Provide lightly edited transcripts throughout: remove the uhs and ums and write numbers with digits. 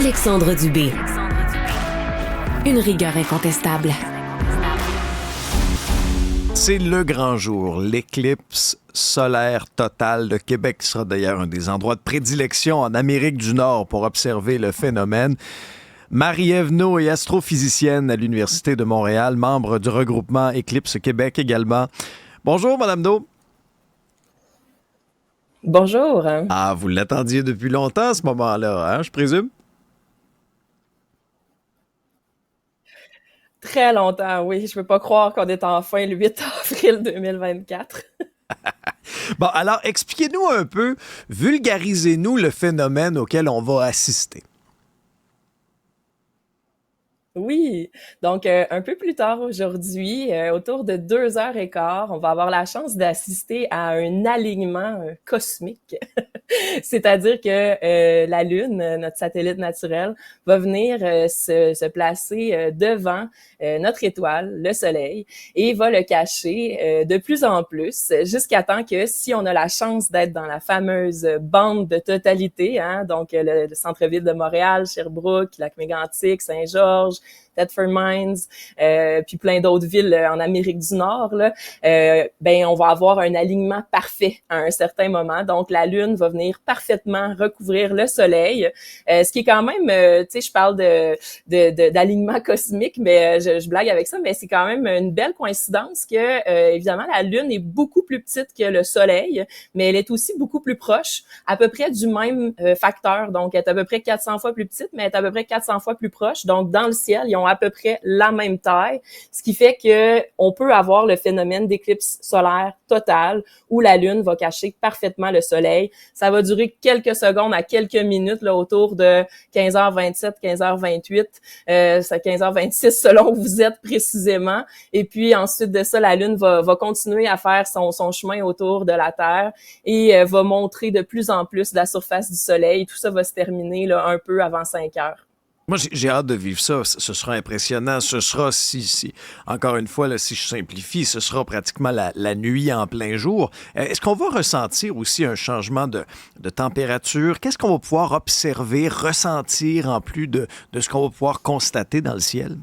Alexandre Dubé. Une rigueur incontestable. C'est le grand jour, l'éclipse solaire totale. Le Québec sera d'ailleurs un des endroits de prédilection en Amérique du Nord pour observer le phénomène. Marie-Ève Naud est astrophysicienne à l'Université de Montréal, membre du regroupement Éclipse Québec également. Bonjour, Madame Naud. Bonjour. Ah, vous l'attendiez depuis longtemps à ce moment-là, hein, je présume? Très longtemps, oui. Je ne peux pas croire qu'on est enfin le 8 avril 2024. Bon, alors, expliquez-nous un peu, vulgarisez-nous le phénomène auquel on va assister. Oui, donc un peu plus tard aujourd'hui, autour de 2h15, on va avoir la chance d'assister à un alignement cosmique. C'est-à-dire que la Lune, notre satellite naturel, va venir se placer devant notre étoile, le Soleil, et va le cacher de plus en plus, jusqu'à temps que si on a la chance d'être dans la fameuse bande de totalité, hein, donc le centre-ville de Montréal, Sherbrooke, Lac-Mégantic, Saint-Georges, Thetford Mines, puis plein d'autres villes en Amérique du Nord, là, ben on va avoir un alignement parfait à un certain moment. Donc la Lune va venir parfaitement recouvrir le Soleil, ce qui est quand même, tu sais, je parle d'alignement cosmique, mais je blague avec ça, mais c'est quand même une belle coïncidence que évidemment la Lune est beaucoup plus petite que le Soleil, mais elle est aussi beaucoup plus proche, à peu près du même facteur. Donc elle est à peu près 400 fois plus petite, mais elle est à peu près 400 fois plus proche. Donc dans le ciel, ils ont à peu près la même taille, ce qui fait que on peut avoir le phénomène d'éclipse solaire totale où la Lune va cacher parfaitement le Soleil. Ça va durer quelques secondes à quelques minutes, là, autour de 15h27, 15h28, 15h26 selon où vous êtes précisément. Et puis ensuite de ça, la Lune va continuer à faire son chemin autour de la Terre et va montrer de plus en plus la surface du Soleil. Tout ça va se terminer là, un peu avant 5 heures. Moi, j'ai hâte de vivre ça. Ce sera impressionnant. Ce sera, encore une fois, là, si je simplifie, ce sera pratiquement la nuit en plein jour. Est-ce qu'on va ressentir aussi un changement de température? Qu'est-ce qu'on va pouvoir observer, ressentir en plus de ce qu'on va pouvoir constater dans le ciel?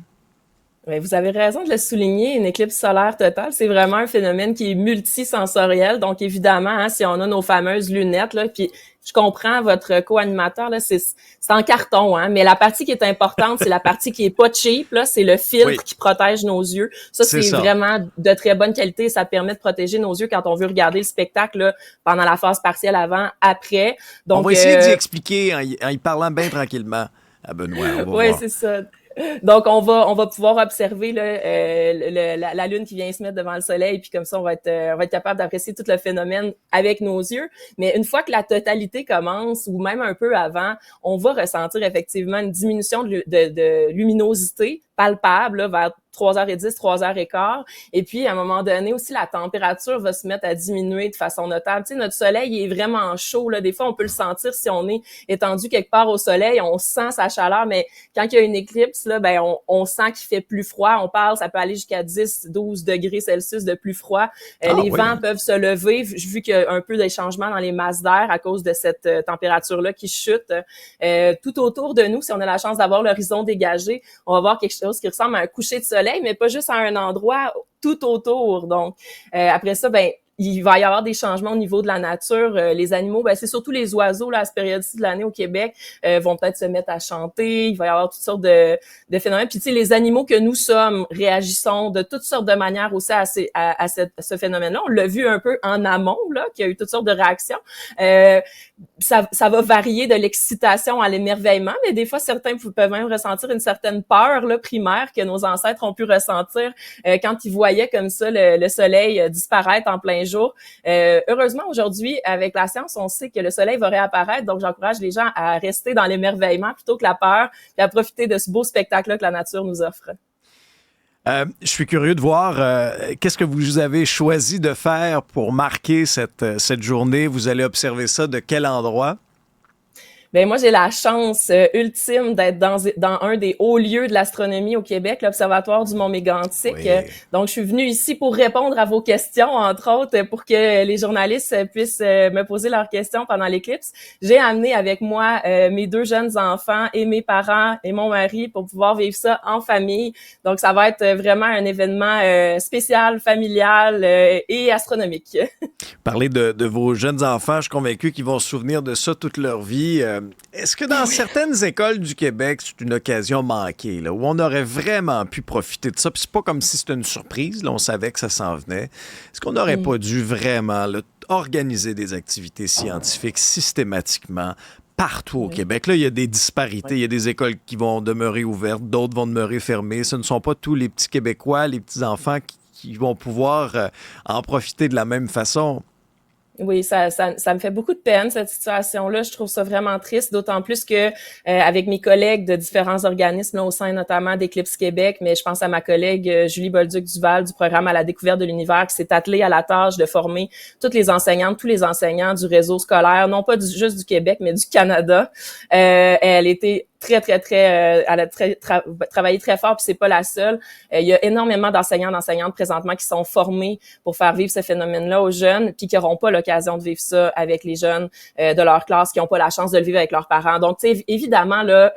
Mais vous avez raison de le souligner, une éclipse solaire totale, c'est vraiment un phénomène qui est multisensoriel. Donc évidemment, hein, si on a nos fameuses lunettes, là, puis je comprends votre co-animateur, là, c'est en carton, hein, mais la partie qui est importante, c'est la partie qui est pas cheap, là, c'est le filtre qui protège nos yeux. Ça, c'est vraiment de très bonne qualité. Ça permet de protéger nos yeux quand on veut regarder le spectacle là, pendant la phase partielle avant, après. Donc, on va essayer d'y expliquer en y parlant bien tranquillement à Benoît. Oui, c'est ça. Donc, on va pouvoir observer là, la Lune qui vient se mettre devant le Soleil, puis comme ça, on va être capable d'apprécier tout le phénomène avec nos yeux. Mais une fois que la totalité commence, ou même un peu avant, on va ressentir effectivement une diminution de luminosité palpable là, vers 3h10, 3h15. Et puis, à un moment donné aussi, la température va se mettre à diminuer de façon notable. Tu sais, notre soleil il est vraiment chaud. Là. Des fois, on peut le sentir si on est étendu quelque part au soleil. On sent sa chaleur, mais quand il y a une éclipse, là, ben, on sent qu'il fait plus froid. On parle, ça peut aller jusqu'à 10, 12 degrés Celsius de plus froid. Les vents peuvent se lever, vu qu'il y a un peu des changements dans les masses d'air à cause de cette température-là qui chute. Tout autour de nous, si on a la chance d'avoir l'horizon dégagé, on va voir quelque chose qui ressemble à un coucher de soleil, mais pas juste à un endroit, tout autour. Donc, après ça, ben il va y avoir des changements au niveau de la nature. Les animaux, ben c'est surtout les oiseaux là, à cette période-ci de l'année au Québec, vont peut-être se mettre à chanter. Il va y avoir toutes sortes de phénomènes. Puis tu sais, les animaux que nous sommes réagissons de toutes sortes de manières aussi à ce phénomène-là. On l'a vu un peu en amont, là, qu'il y a eu toutes sortes de réactions. Ça va varier de l'excitation à l'émerveillement, mais des fois, certains peuvent même ressentir une certaine peur là, primaire que nos ancêtres ont pu ressentir quand ils voyaient comme ça le soleil disparaître en plein jour. Heureusement, aujourd'hui, avec la science, on sait que le soleil va réapparaître, donc j'encourage les gens à rester dans l'émerveillement plutôt que la peur et à profiter de ce beau spectacle-là que la nature nous offre. Je suis curieux de voir qu'est-ce que vous avez choisi de faire pour marquer cette journée. Vous allez observer ça de quel endroit? Ben moi, j'ai la chance ultime d'être dans un des hauts lieux de l'astronomie au Québec, l'Observatoire du Mont Mégantic. Oui. Donc, je suis venue ici pour répondre à vos questions, entre autres, pour que les journalistes puissent me poser leurs questions pendant l'éclipse. J'ai amené avec moi mes 2 jeunes enfants et mes parents et mon mari pour pouvoir vivre ça en famille. Donc, ça va être vraiment un événement spécial, familial et astronomique. Parler de vos jeunes enfants, je suis convaincu qu'ils vont se souvenir de ça toute leur vie. Est-ce que dans certaines écoles du Québec, c'est une occasion manquée, là, où on aurait vraiment pu profiter de ça? Puis c'est pas comme si c'était une surprise, là, on savait que ça s'en venait. Est-ce qu'on n'aurait pas dû vraiment là, organiser des activités scientifiques systématiquement partout au Québec? Là, il y a des disparités. Il y a des écoles qui vont demeurer ouvertes, d'autres vont demeurer fermées. Ce ne sont pas tous les petits Québécois, les petits-enfants qui vont pouvoir en profiter de la même façon. Oui, ça me fait beaucoup de peine, cette situation-là. Je trouve ça vraiment triste, d'autant plus que avec mes collègues de différents organismes là, au sein notamment d'Éclipse Québec, mais je pense à ma collègue Julie Bolduc-Duval du programme à la découverte de l'univers qui s'est attelée à la tâche de former toutes les enseignantes, tous les enseignants du réseau scolaire, non pas juste du Québec, mais du Canada. Elle était elle a travaillé très fort, puis c'est pas la seule. Il y a énormément d'enseignantes présentement qui sont formés pour faire vivre ce phénomène-là aux jeunes, puis qui n'auront pas l'occasion de vivre ça avec les jeunes de leur classe, qui n'ont pas la chance de le vivre avec leurs parents. Donc, tu sais, évidemment, là,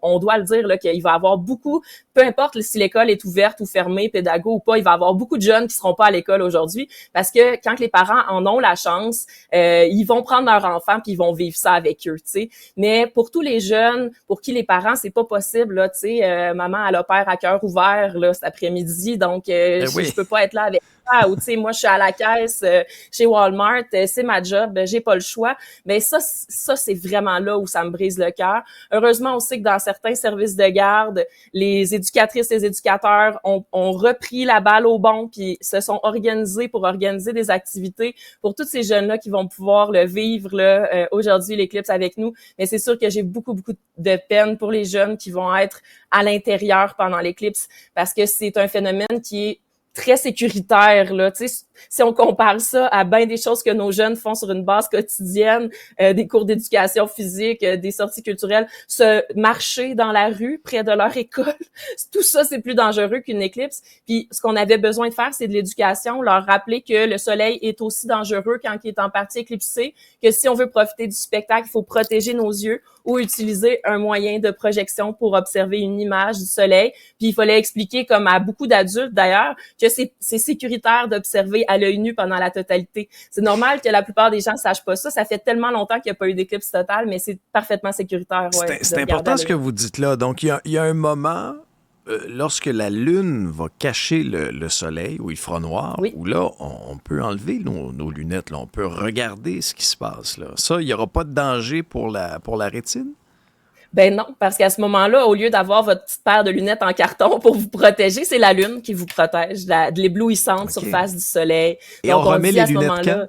on doit le dire, là, qu'il va y avoir beaucoup, peu importe si l'école est ouverte ou fermée, pédago ou pas, il va y avoir beaucoup de jeunes qui seront pas à l'école aujourd'hui, parce que quand les parents en ont la chance, ils vont prendre leur enfant puis ils vont vivre ça avec eux, tu sais. Mais pour tous les jeunes, pour qui les parents, c'est pas possible, là, tu sais, maman, elle opère à cœur ouvert, là, cet après-midi, donc Oui. je peux pas être là avec ça, ou tu sais, moi, je suis à la caisse chez Walmart, c'est ma job, j'ai pas le choix. Mais ça, c'est vraiment là où ça me brise le cœur. Heureusement, on sait que dans certains services de garde, les éducatrices, les éducateurs ont repris la balle au bon, puis se sont organisés pour organiser des activités pour tous ces jeunes-là qui vont pouvoir le vivre là, aujourd'hui, l'éclipse avec nous. Mais c'est sûr que j'ai beaucoup de peine pour les jeunes qui vont être à l'intérieur pendant l'éclipse, parce que c'est un phénomène qui est très sécuritaire, là. Tu sais, si on compare ça à bien des choses que nos jeunes font sur une base quotidienne, des cours d'éducation physique, des sorties culturelles, se marcher dans la rue près de leur école, tout ça, c'est plus dangereux qu'une éclipse. Puis, ce qu'on avait besoin de faire, c'est de l'éducation, leur rappeler que le soleil est aussi dangereux quand il est en partie éclipsé, que si on veut profiter du spectacle, il faut protéger nos yeux ou utiliser un moyen de projection pour observer une image du soleil. Puis, il fallait expliquer, comme à beaucoup d'adultes d'ailleurs, que c'est sécuritaire d'observer à l'œil nu pendant la totalité. C'est normal que la plupart des gens sachent pas ça. Ça fait tellement longtemps qu'il n'y a pas eu d'éclipse totale, mais c'est parfaitement sécuritaire. Ouais, C'est important ce que vous dites là. Donc, il y a un moment, lorsque la Lune va cacher le Soleil, où il fera noir, oui. où là, on peut enlever nos lunettes, là, on peut regarder ce qui se passe. Là. Ça, il n'y aura pas de danger pour la rétine? Ben non, parce qu'à ce moment-là, au lieu d'avoir votre petite paire de lunettes en carton pour vous protéger, c'est la Lune qui vous protège de l'éblouissante surface du soleil. Et donc, on remet dit les à ce lunettes moment-là,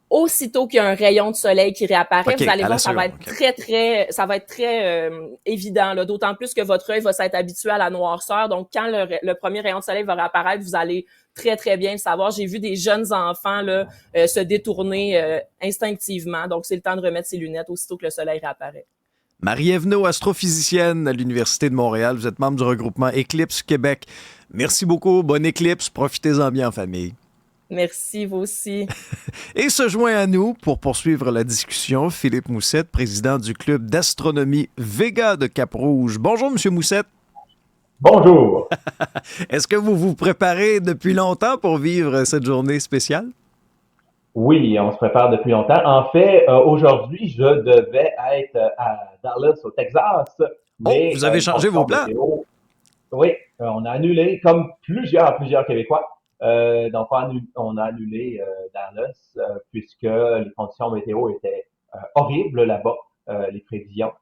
aussitôt qu'il y a un rayon de soleil qui réapparaît, vous allez voir, ça va être ça va être très évident, là. D'autant plus que votre œil va s'être habitué à la noirceur. Donc, quand le premier rayon de soleil va réapparaître, vous allez très bien le savoir. J'ai vu des jeunes enfants là se détourner instinctivement. Donc, c'est le temps de remettre ses lunettes aussitôt que le soleil réapparaît. Marie-Ève Naud, astrophysicienne à l'Université de Montréal. Vous êtes membre du regroupement Éclipse Québec. Merci beaucoup. Bonne éclipse. Profitez-en bien en famille. Merci, vous aussi. Et se joint à nous pour poursuivre la discussion, Philippe Moussette, président du club d'astronomie Vega de Cap-Rouge. Bonjour, Monsieur Moussette. Bonjour. Est-ce que vous vous préparez depuis longtemps pour vivre cette journée spéciale? Oui, on se prépare depuis longtemps. En fait, aujourd'hui, je devais être à Dallas, au Texas, mais vous avez changé vos plans? Oui, on a annulé, comme plusieurs Québécois. Donc, on a annulé Dallas puisque les conditions météo étaient horribles là-bas, les prévisions.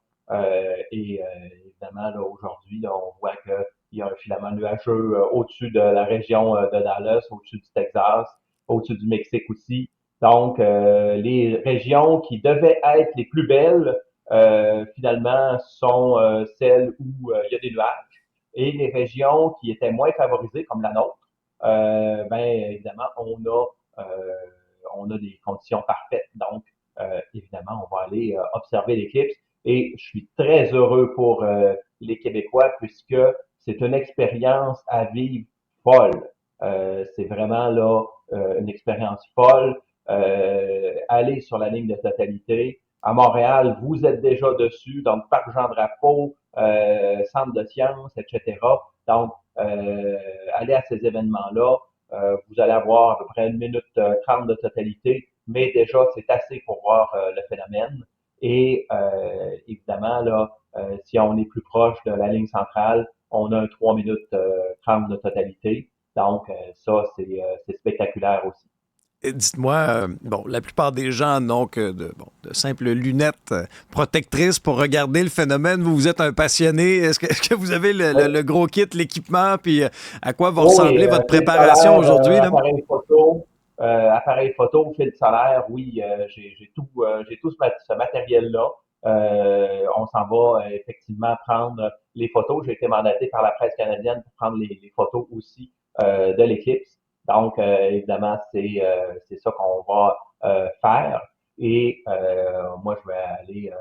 Évidemment, là, aujourd'hui, là, on voit qu'il y a un filament nuageux au-dessus de la région de Dallas, au-dessus du Texas, au-dessus du Mexique aussi. Donc, les régions qui devaient être les plus belles, finalement, sont celles où il y a des nuages. Et les régions qui étaient moins favorisées, comme la nôtre, ben évidemment, on a des conditions parfaites. Donc, évidemment, on va aller observer l'éclipse. Et je suis très heureux pour les Québécois puisque c'est une expérience à vivre folle. C'est vraiment là une expérience folle. Aller sur la ligne de totalité. À Montréal, vous êtes déjà dessus, donc Parc Jean-Drapeau, Centre de sciences, etc. Donc, aller à ces événements-là, vous allez avoir à peu près 1 minute 30 de totalité, mais déjà, c'est assez pour voir le phénomène. Et évidemment, là, si on est plus proche de la ligne centrale, on a un 3 minutes 30 de totalité. Donc, ça, c'est spectaculaire aussi. Dites-moi, bon, la plupart des gens n'ont que de simples lunettes protectrices pour regarder le phénomène. Vous êtes un passionné. Est-ce que vous avez le gros kit, l'équipement, puis à quoi va ressembler votre préparation aujourd'hui? Appareil photo, filtre solaire, oui, j'ai tout ce matériel-là. On s'en va effectivement prendre les photos. J'ai été mandaté par la presse canadienne pour prendre les photos aussi de l'éclipse. Donc, évidemment, c'est ça qu'on va faire. Et moi, je vais aller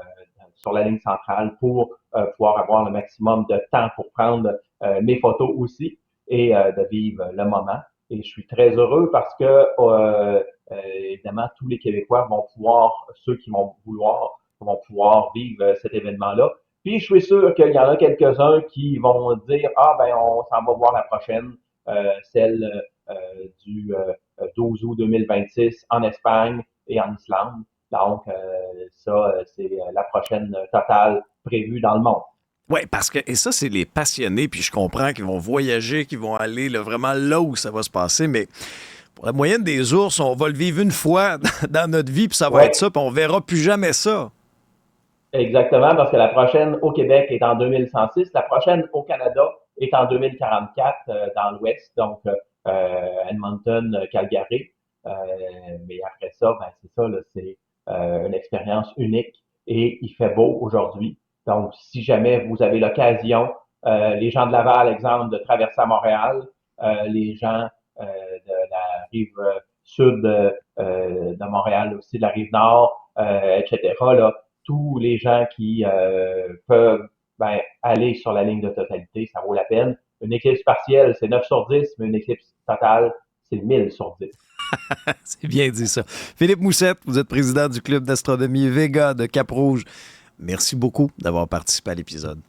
sur la ligne centrale pour pouvoir avoir le maximum de temps pour prendre mes photos aussi et de vivre le moment. Et je suis très heureux parce que, évidemment, tous les Québécois vont pouvoir, ceux qui vont pouvoir vivre cet événement-là. Puis, je suis sûr qu'il y en a quelques-uns qui vont dire, ah, ben, on s'en va voir la prochaine, celle du 12 août 2026 en Espagne et en Islande. Donc, ça, c'est la prochaine totale prévue dans le monde. Oui, parce que, et ça, c'est les passionnés, puis je comprends qu'ils vont voyager, qu'ils vont aller là, vraiment là où ça va se passer, mais pour la moyenne des ours, on va le vivre une fois dans notre vie, puis ça va être ça, puis on verra plus jamais ça. Exactement, parce que la prochaine au Québec est en 2106, la prochaine au Canada est en 2044 dans l'Ouest, donc Edmonton, Calgary. Mais après ça, ben, c'est ça, là, c'est une expérience unique et il fait beau aujourd'hui. Donc, si jamais vous avez l'occasion, les gens de Laval, exemple, de traverser à Montréal, les gens de la rive sud de Montréal, aussi de la rive nord, etc., là, tous les gens qui peuvent aller sur la ligne de totalité, ça vaut la peine. Une éclipse partielle, c'est 9 sur 10, mais une éclipse totale, c'est 1000 sur 10. C'est bien dit ça. Philippe Moussette, vous êtes président du club d'astronomie Vega de Cap-Rouge. Merci beaucoup d'avoir participé à l'épisode.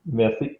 Merci.